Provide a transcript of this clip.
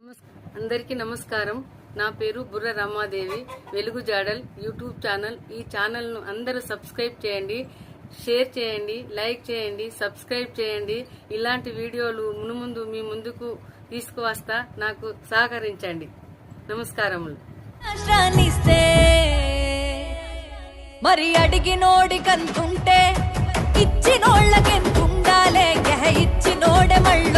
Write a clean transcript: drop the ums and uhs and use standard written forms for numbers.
అందరికీ నమస్కారం. నా పేరు బుర్ర రమాదేవి. వెలుగు జాడల్ యూట్యూబ్ ఛానల్. ఈ ఛానల్ను అందరూ సబ్స్క్రైబ్ చేయండి, షేర్ చేయండి, లైక్ చేయండి, సబ్స్క్రైబ్ చేయండి. ఇలాంటి వీడియోలు మునుముందు మీ ముందుకు తీసుకువస్తా. నాకు సహకరించండి. నమస్కారములు. మరి అడిగినోడి కంతుంటే ఇచ్చినోళ్ళకెంతుండాలే, ఇచ్చినోడే మళ్ళీ